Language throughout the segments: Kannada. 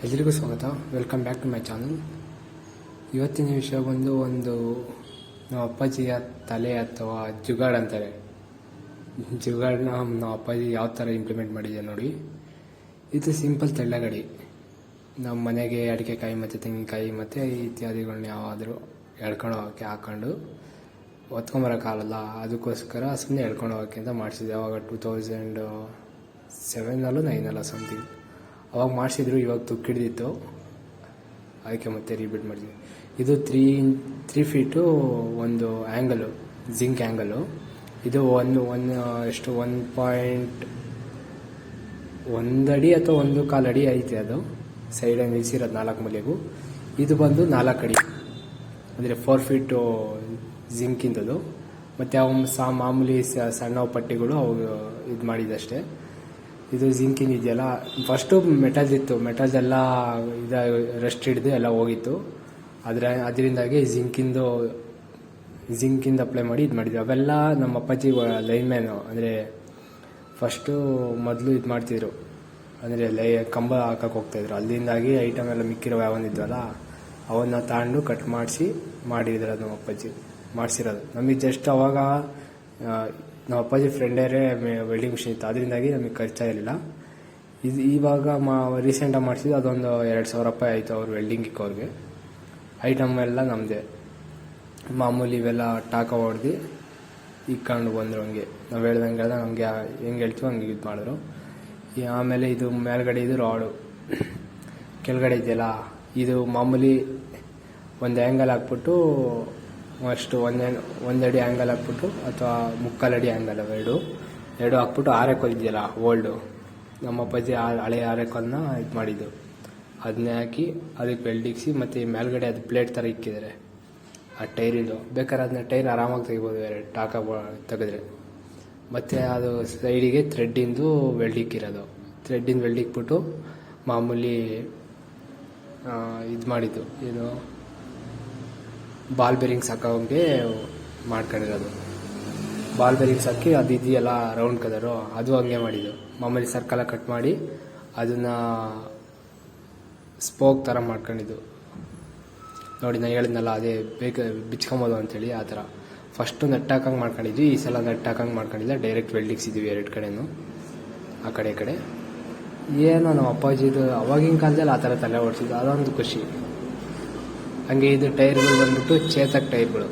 ಎಲ್ರಿಗೂ ಸ್ವಾಗತ. Welcome back to my channel. ಇವತ್ತಿನ ವಿಷಯ ಬಂದು ನಮ್ಮ ಅಪ್ಪಾಜಿಯ ತಲೆ ಅಥವಾ ಜುಗಾಡ್ ಅಂತಾರೆ. ಜುಗಾಡ್ನ ನಮ್ಮ ಅಪ್ಪಾಜಿ ಯಾವ ಥರ ಇಂಪ್ಲಿಮೆಂಟ್ ಮಾಡಿದೆ ನೋಡಿ. ಇದು ಸಿಂಪಲ್ ತೆಳ್ಳಗಡಿ. ನಮ್ಮ ಮನೆಗೆ ಅಡಿಕೆಕಾಯಿ ಮತ್ತು ತೆಂಗಿನಕಾಯಿ ಮತ್ತು ಇತ್ಯಾದಿಗಳನ್ನ ಯಾವಾದರೂ ಎಳ್ಕೊಂಡು ಹೋಗೋಕ್ಕೆ ಹಾಕ್ಕೊಂಡು ಹೊತ್ಕೊಂಬರೋಕ್ಕಾಗಲ್ಲ, ಅದಕ್ಕೋಸ್ಕರ ಸುಮ್ಮನೆ ಎಳ್ಕೊಂಡು ಹೋಗೋಕ್ಕೆ ಅಂತ ಮಾಡಿಸಿದೆ. ಅವಾಗ 2007 9 ಸಮಥಿಂಗ್ ಅವಾಗ ಮಾಡಿಸಿದ್ರು. ಇವಾಗ ತುಕ್ಕಿಡ್ದಿತ್ತು, ಅದಕ್ಕೆ ಮತ್ತೆ ರೀಬಿಟ್ ಮಾಡಿದ್ವಿ. ಇದು 3 ಫೀಟು ಒಂದು ಆ್ಯಂಗಲು, ಜಿಂಕ್ ಆ್ಯಂಗಲು. ಇದು ಎಷ್ಟು 1.1 ಅಡಿ ಅಥವಾ 1.25 ಅಡಿ ಐತೆ. ಅದು ಸೈಡಲ್ಲಿ ನಿಲ್ಲಿಸಿರೋದು 4 ಮೂಲೆಗೂ. ಇದು ಬಂದು 4 ಅಡಿ, ಅಂದರೆ 4 ಫೀಟು ಜಿಂಕಿಂದದು. ಮತ್ತು ಅವು ಮಾಮೂಲಿ ಸಣ್ಣ ಪಟ್ಟಿಗಳು ಅವು ಇದು ಮಾಡಿದಷ್ಟೇ. ಇದು ಜಿಂಕಿನ ಇದೆಯಲ್ಲ, ಫಸ್ಟು ಮೆಟಲ್ದಿತ್ತು, ಮೆಟಲ್ದೆಲ್ಲ ರಸ್ಟ್ ಹಿಡಿದು ಎಲ್ಲ ಹೋಗಿತ್ತು. ಅದರಿಂದಾಗಿ ಜಿಂಕಿಂದ ಅಪ್ಲೈ ಮಾಡಿ ಇದು ಮಾಡಿದ್ವಿ. ಅವೆಲ್ಲ ನಮ್ಮ ಅಪ್ಪಾಜಿ ಲೈನ್ಮ್ಯಾನು, ಅಂದರೆ ಫಸ್ಟು ಮೊದಲು ಇದು ಮಾಡ್ತಿದ್ರು, ಅಂದರೆ ಕಂಬ ಹಾಕಕ್ಕೆ ಹೋಗ್ತಾಯಿದ್ರು. ಅಲ್ಲಿಂದಾಗಿ ಐಟಮ್ ಎಲ್ಲ ಮಿಕ್ಕಿರೋ ಯಾವನಿದ್ವಲ್ಲ ಅವನ್ನ ತಗೊಂಡು ಕಟ್ ಮಾಡಿದ್ರು ನಮ್ಮ ಅಪ್ಪಾಜಿ ಮಾಡಿಸಿರೋದು. ನಮಗೆ ಜಸ್ಟ್ ಅವಾಗ ನಮ್ಮ ಅಪ್ಪಾಜಿ ಫ್ರೆಂಡರೇ ವೆಲ್ಡಿಂಗ್ ಮಿಷಿನ್ ಇತ್ತು, ಅದರಿಂದಾಗಿ ನಮಗೆ ಖರ್ಚಾಗಿರಲಿಲ್ಲ. ಇವಾಗ ರೀಸೆಂಟಾಗಿ ಮಾಡಿಸಿದ್ದು ಅದೊಂದು 2,000 ರೂಪಾಯಿ ಆಯಿತು ಅವ್ರು ವೆಲ್ಡಿಂಗಿಗೆ. ಅವ್ರಿಗೆ ಐಟಮ್ ಎಲ್ಲ ನಮ್ಮದೇ. ಮಾಮೂಲಿ ಇವೆಲ್ಲ ಟಾಕ ಹೊಡೆದು ಇಕ್ಕೊಂಡು ಬಂದರು. ಹಂಗೆ ನಾವು ಹೇಳ್ದಂಗೆ ನಮಗೆ ಹೆಂಗೆ ಹೇಳ್ತೀವಿ ಹಂಗೆ ಇದು ಮಾಡಿದ್ರು. ಆಮೇಲೆ ಇದು ಮೇಲ್ಗಡೆ ಇದು ರಾಡು, ಕೆಳಗಡೆ ಇದೆಯಲ್ಲ, ಇದು ಮಾಮೂಲಿ ಒಂದು ಆ್ಯಂಗಲ್ ಹಾಕ್ಬಿಟ್ಟು ಅಷ್ಟು 1 ಅಡಿ ಆ್ಯಂಗಲ್ ಹಾಕ್ಬಿಟ್ಟು ಅಥವಾ 3/4 ಅಡಿ ಆ್ಯಂಗಲ್ ಎರಡು ಹಾಕ್ಬಿಟ್ಟು ಆರೆಕೋಲ್ ಇದೆಯಲ್ಲ ಓಲ್ಡು, ನಮ್ಮ ಅಪ್ಪಾಜಿ ಹಳೆ ಆರೆಕೋಲ್ನ ಇದು ಮಾಡಿದ್ದು. ಅದನ್ನೇ ಹಾಕಿ ಅದಕ್ಕೆ ವೆಲ್ಡಿಕ್ಸಿ ಮತ್ತು ಮೇಲ್ಗಡೆ ಅದು ಪ್ಲೇಟ್ ಥರ ಇಕ್ಕಿದ್ದಾರೆ ಆ ಟೈರಿದು. ಬೇಕಾದ್ರೆ ಅದನ್ನ ಟೈರ್ ಆರಾಮಾಗಿ ತೆಗಿಬೋದು ಟಾಕ ತೆಗೆದ್ರೆ. ಮತ್ತು ಅದು ಸೈಡಿಗೆ ಥ್ರೆಡ್ಡಿಂದು ವೆಲ್ಡಿಕ್ಕಿರೋದು, ಥ್ರೆಡ್ಡಿಂದು ವೆಲ್ಡಿಕ್ಬಿಟ್ಟು ಮಾಮೂಲಿ ಇದು ಮಾಡಿದ್ದು, ಏನು ಬಾಲ್ ಬೇರಿಂಗ್ಸ್ ಹಾಕೋಂಗೆ ಮಾಡ್ಕೊಂಡಿರೋದು. ಬಾಲ್ ಬೇರಿಂಗ್ಸ್ ಹಾಕಿ ಅದು ಇದೆಯಲ್ಲ ರೌಂಡ್ ಕಲರು, ಅದು ಹಂಗೆ ಮಾಡಿದ್ದು. ಮಾಮೂಲಿ ಸರ್ಕಲ ಕಟ್ ಮಾಡಿ ಅದನ್ನು ಸ್ಪೋಕ್ ಥರ ಮಾಡ್ಕೊಂಡಿದ್ದು ನೋಡಿ. ನಾನು ಹೇಳಿದ್ನಲ್ಲ ಅದೇ ಬಿಚ್ಕೊಬೋದು ಅಂತೇಳಿ, ಆ ಥರ ಫಸ್ಟು ನಟ್ ಹಾಕಂಗೆ ಮಾಡ್ಕೊಂಡಿದ್ವಿ. ಈ ಸಲ ನಟ್ ಹಾಕಂಗೆ ಮಾಡ್ಕೊಂಡಿಲ್ಲ, ಡೈರೆಕ್ಟ್ ವೆಲ್ಡಿಕ್ಸಿದ್ವಿ 2 ಕಡೆನೂ, ಆ ಕಡೆ ಈ ಕಡೆ. ಏನೋ ನಮ್ಮ ಅಪ್ಪಾಜಿದು ಅವಾಗಿನ ಕಾಲದಲ್ಲಿ ಆ ಥರ ತಲೆ ಓಡಿಸಿದ್ದು, ಅದೊಂದು ಖುಷಿ. ಹಂಗೆ ಇದು ಟೈರ್ಗಳು ಬಂದ್ಬಿಟ್ಟು ಚೇತಕ್ ಟೈರ್ಗಳು,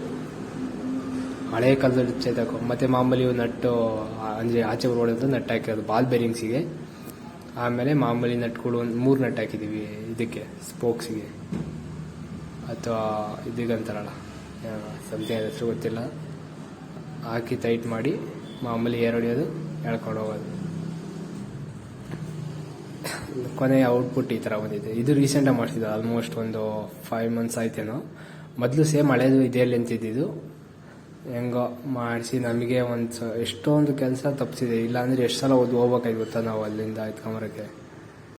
ಹಳೆ ಕಾಲದಲ್ಲಿ ಚೇತಕ್. ಮತ್ತು ಮಾಮೂಲಿ ನಟ್ಟು ಅಂದರೆ ಆಚೆ ಹೊಡೆದು ನಟ್ ಹಾಕಿರೋದು ಬಾಲ್ ಬೇರಿಂಗ್ಸಿಗೆ. ಆಮೇಲೆ ಮಾಮೂಲಿ ನಟ್ಗಳು 3 ನಟ್ ಹಾಕಿದ್ದೀವಿ ಇದಕ್ಕೆ, ಸ್ಪೋಕ್ಸಿಗೆ ಅಥವಾ ಇದಕ್ಕಂತಾರಲ್ಲ ಸಮಥಿಂಗ್ ಹೆಸರು ಗೊತ್ತಿಲ್ಲ, ಹಾಕಿ ಟೈಟ್ ಮಾಡಿ ಮಾಮೂಲಿ ಏರ್ ಹೊಡೆಯೋದು, ಎಳ್ಕೊಂಡು ಹೋಗೋದು. ಕೊನೆಯ ಔಟ್ಪುಟ್ ಈ ಥರ ಬಂದಿದೆ. ಇದು ರೀಸೆಂಟಾಗಿ ಮಾಡಿಸಿದ್ದು, ಆಲ್ಮೋಸ್ಟ್ ಒಂದು 5 months ಆಯ್ತೇನೋ. ಮೊದಲು ಸೇಮ್ ಹಳೇದು ಇದೆಯಲ್ಲಿ ಅಂತಿದ್ದು, ಹೆಂಗೋ ಮಾಡಿಸಿ ನಮಗೆ ಎಷ್ಟೊಂದು ಕೆಲಸ ತಪ್ಪಿಸಿದೆ. ಇಲ್ಲಾಂದರೆ ಎಷ್ಟು ಸಲ ಹೋಗ್ಬೇಕಾಯ್ತು ಗೊತ್ತಾ ನಾವು ಅಲ್ಲಿಂದ ಎತ್ಕೊಂಬರೋಕ್ಕೆ.